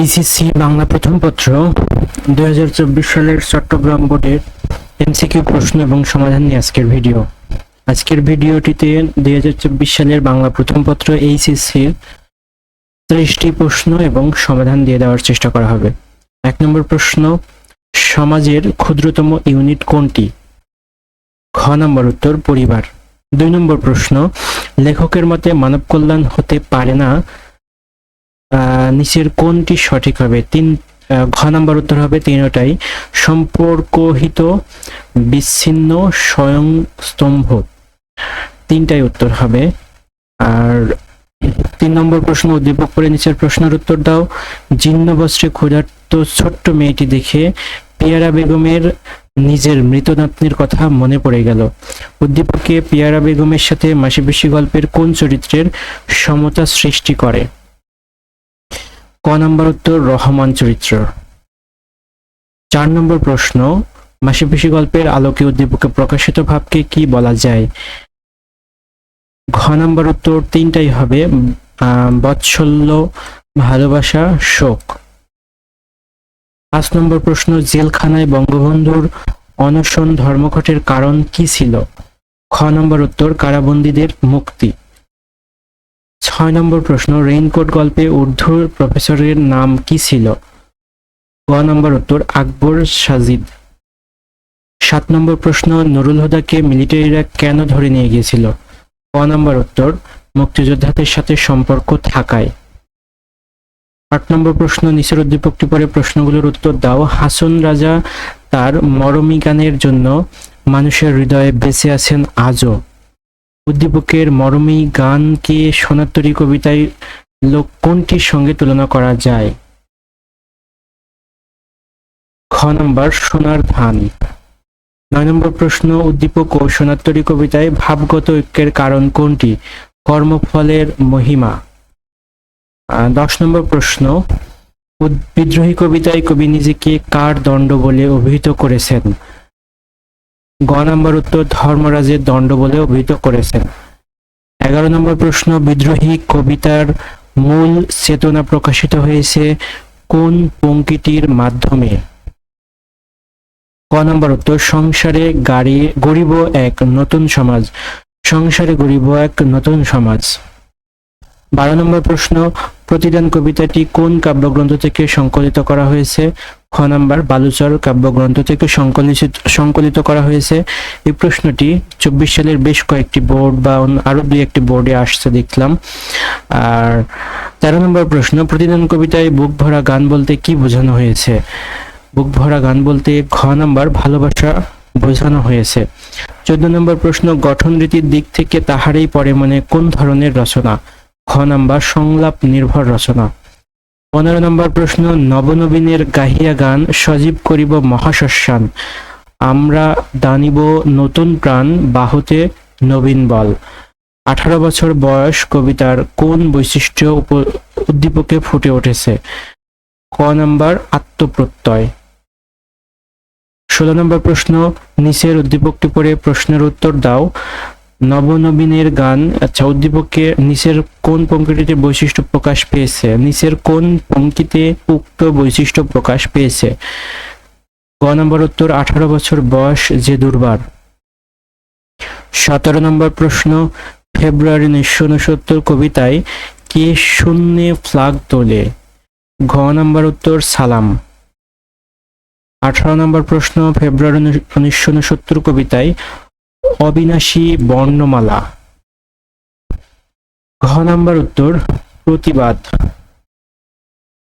HSC Bangla প্রথম পত্র 2024 সালের চট্টগ্রাম বোর্ডের এমসিকিউ প্রশ্ন এবং সমাধান নিয়ে আজকের ভিডিওটিতে 2024 সালের বাংলা প্রথম পত্র এইচএসসির 30টি প্রশ্ন এবং সমাধান দিয়ে দেওয়ার চেষ্টা করা হবে। 1 নম্বর প্রশ্ন, সমাজের ক্ষুদ্রতম ইউনিট কোনটি? খ নম্বর উত্তর পরিবার। 2 নম্বর প্রশ্ন, লেখকের মতে মানব কল্যাণ হতে পারে না, নিচের কোনটি সঠিক হবে? ঘ নম্বর উত্তর হবে তিনটাই। সম্পর্কহিত, বিচ্ছিন্ন, স্বয়ংস্তম্ভ, তিনটাই উত্তর হবে। আর 3 নম্বর প্রশ্ন, উদ্দীপক পড়ে নিচের প্রশ্নের উত্তর দাও। জীর্ণ বস্ত্রে ক্ষুধার্ত ছোট্ট মেয়েটি দেখে পিয়ারা বেগমের নিজের মৃত নাতনির কথা মনে পড়ে গেল। উদ্দীপকে পিয়ারা বেগমের সাথে মাসিপিসি গল্পের কোন চরিত্রের সমতা সৃষ্টি করে? ক নম্বর উত্তর রহমান চরিত্র। 4 নম্বর প্রশ্ন, মাসিপিসি গল্পের আলোকে উদ্দীপকে প্রকাশিত ভাবকে কি বলা যায়? ঘ নম্বর উত্তর তিনটাই হবে, বাৎসল্য, ভালোবাসা, শোক। 5 নম্বর প্রশ্ন, জেলখানায় বঙ্গবন্ধুর অনশন ধর্মঘটের কারণ কি ছিল? খ নম্বর উত্তর কারাবন্দীদের মুক্তি। 6 নম্বর প্রশ্ন, রেইনকোট গল্পে উর্দুর প্রফেসরের নাম কি ছিল? গ নম্বর উত্তর আকবর সাজিদ। 7 নম্বর প্রশ্ন, নুরুল হুদাকে মিলিটারিরা কেন ধরে নিয়ে গিয়েছিল? ক নম্বর উত্তর মুক্তিযোদ্ধাদের সাথে সম্পর্ক থাকায়। 8 নম্বর প্রশ্ন, নিচের উদ্দীপকটি পড়ে প্রশ্নগুলোর উত্তর দাও। হাসন রাজা তার মরমী গানের জন্য মানুষের হৃদয়ে বেঁচে আছেন আজও। উদ্দীপকের মরমী গানকে সোনাতরী কবিতায় কোনটির সঙ্গে তুলনা করা যায়? খ নম্বর সোনার ধান। 9 নম্বর প্রশ্ন, উদ্দীপক ও সোনাতরী কবিতায় ভাবগত ঐক্যের কারণ কোনটি? কর্মফলের মহিমা। 10 নম্বর প্রশ্ন, বিদ্রোহী কবিতায় কবি নিজেকে কার দণ্ড বলে অভিহিত করেছেন? গ নম্বর উত্তর ধর্মরাজের দণ্ড বলে অভিহিত করেছেন। 11 নম্বর প্রশ্ন, বিদ্রোহী কবিতার মূল চেতনা প্রকাশিত হয়েছে কোন পংক্তিটির মাধ্যমে? ক নম্বর উত্তর সংসারে গড়িব এক নতুন সমাজ। সংসারে গড়িব এক নতুন সমাজ। 12 নম্বর প্রশ্ন, প্রতিদান কবিতাটি কোন কাব্যগ্রন্থ থেকে সংকলিত করা হয়েছে? খ নম্বর বালুচর কাব্যগ্রন্থ থেকে সংকলিত করা হয়েছে। এই প্রশ্নটি 24 সালের বেশ কয়েকটি বোর্ড বা আরো 2-1টি বোর্ডে আসছে দেখলাম। আর 13 নম্বর প্রশ্ন, প্রতিদান কবিতায় বুক ভরা গান বলতে কি বোঝানো হয়েছে? বুক ভরা গান বলতে ঘ নম্বর ভালোবাসা বোঝানো হয়েছে। 14 নম্বর প্রশ্ন, গঠন রীতির দিক থেকে তাহারই পরে মনে কোন ধরনের রচনা? খ নম্বর সংলাপ নির্ভর রচনা। 15 নম্বর প্রশ্ন, নবনবীনের গাহিয়া গান সজীব করিব মহাশ্মশান, আমরা দানিব নতুন প্রাণ, বাহুতে নবীন বল। 18 বছর বয়স কবিতার কোন বৈশিষ্ট্য উদ্দীপকে ফুটে উঠেছে? ক নম্বর আত্মপ্রত্যয়। 16 নম্বর প্রশ্ন, নিচের উদ্দীপকটি পড়ে প্রশ্নের উত্তর দাও। নবনবীনের গান, উদ্দীপকে নিচের কোন পংক্তিতে বৈশিষ্ট্য প্রকাশ পেয়েছে? নিচের কোন পংক্তিতে উক্ত বৈশিষ্ট্য প্রকাশ পেয়েছে? গ নম্বর উত্তর 18 বছর বয়স যে দুর্বার। 17 নম্বর প্রশ্ন, ফেব্রুয়ারি 1969 কবিতায় কে শূন্যে ফ্ল্যাগ তোলে? ঘ নম্বর উত্তর সালাম। 18 নম্বর প্রশ্ন, ফেব্রুয়ারি 1969 কবিতায় অবিনাশী বর্ণমালা। ঘ নম্বর উত্তর প্রতিবাদ।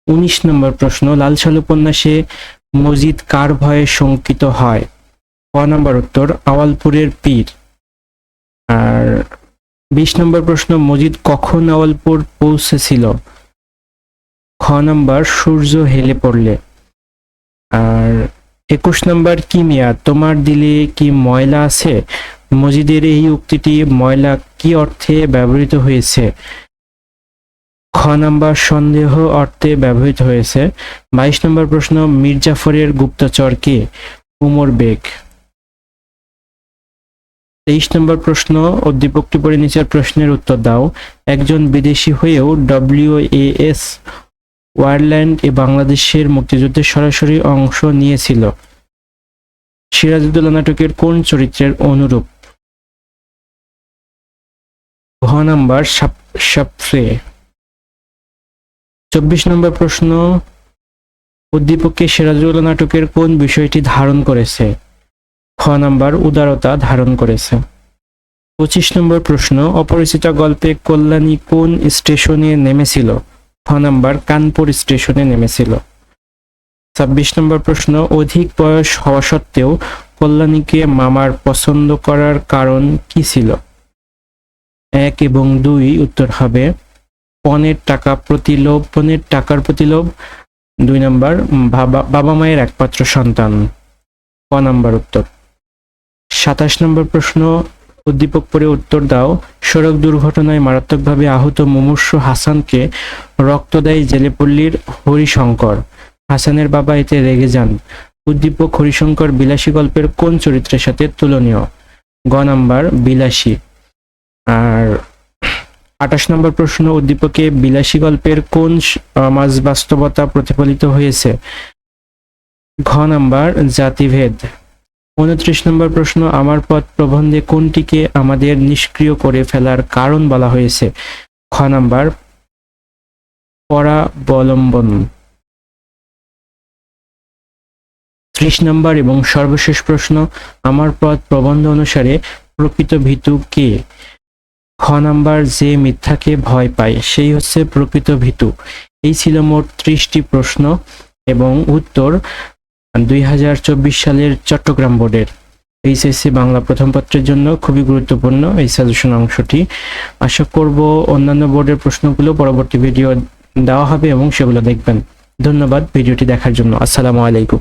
19 নম্বর প্রশ্ন, লালসাল উপন্যাসে মজিদ কার ভয়ে শঙ্কিত হয়? ক নম্বর উত্তর আওয়ালপুরের পীর। আর 20 নম্বর প্রশ্ন, মজিদ কখন আওয়ালপুর পৌঁছেছিল? খ নম্বর সূর্য হেলে পড়লে। আর 21 নম্বর, কি মিয়া তোমার দিলে কি ময়লা আছে? মজিদের এই উক্তিটি ময়লা কি অর্থে ব্যবহৃত হয়েছে? খ নম্বর সন্দেহ অর্থে ব্যবহৃত হয়েছে। 22 নম্বর প্রশ্ন, মীর জাফরের গুপ্তচর কে? উমর বেগ। 23 নম্বর প্রশ্ন, উদ্দীপকটি পড়ে নিচের প্রশ্নের উত্তর দাও। একজন বিদেশি হয়েও WAS ওয়ারল্যান্ড বাংলাদেশের মুক্তিযুদ্ধে সরাসরি অংশ নিয়েছিল? সিরাজউদ্দৌলা নাটকের কোন চরিত্রের অনুরূপ? ঘ নাম্বার সাপড়ে। 24 নম্বর প্রশ্ন, উদ্দীপকে সিরাজউদ্দৌলা নাটকের কোন বিষয়টি ধারণ করেছে? খ নাম্বার উদারতা ধারণ করেছে। 25 নম্বর প্রশ্ন, অপরিচিতা গল্পে কল্যাণী কোন স্টেশনে নেমেছিল? খ নাম্বার কানপুর স্টেশনে নেমেছিল। 26 নম্বর প্রশ্ন, অধিক বয়স হওয়া সত্ত্বেও কল্যাণীকে মামার পছন্দ করার কারণ কি ছিল? 1 এবং 2 উত্তর হবে পণের টাকার প্রতি লোভ। 2 নাম্বার বাবা মায়ের একমাত্র সন্তান। ক নাম্বার উত্তর। 27 নম্বর প্রশ্ন, উদ্দীপক পড়ে উত্তর দাও। সড়ক দুর্ঘটনায় মারাত্মকভাবে আহত মুমূর্ষু হাসানকে রক্ত দেয় জেলেপল্লীর হরিশঙ্কর। হাসানের বাবা এতে রেগে যান। উদ্দীপক হরিশঙ্কর বিলাসী গল্পের কোন চরিত্রের সাথে তুলনীয়? গ নাম্বার বিলাসী। আর 28 নম্বর প্রশ্ন, উদ্দীপকে বিলাসী গল্পের কোন সমাজ বাস্তবতা প্রতিফলিত হয়েছে? ঘ নাম্বার জাতিভেদ। 29 নম্বর প্রশ্ন, আমার পথ প্রবন্ধে কোনটিকে আমাদের নিষ্ক্রিয় করে ফেলার কারণ বলা হয়েছে? খ নাম্বার পরাবলম্বন। 30 নম্বর এবং সর্বশেষ প্রশ্ন, আমার পথ প্রবন্ধ অনুসারে প্রকৃত ভীতু কে? খ নাম্বার যে মিথ্যাকে ভয় পায় সেই হচ্ছে প্রকৃত ভীতু। এই ছিল মোট 30টি প্রশ্ন এবং উত্তর 2024 সালের চট্টগ্রাম বোর্ডের এইচএসসি বাংলা প্রথম পত্রের জন্য খুবই গুরুত্বপূর্ণ এই সাজেশন অংশটি। আশা করব অন্যান্য বোর্ডের প্রশ্নগুলো পরবর্তী ভিডিও দেওয়া হবে এবং সেগুলো দেখবেন। ধন্যবাদ ভিডিওটি দেখার জন্য। আসসালামু আলাইকুম।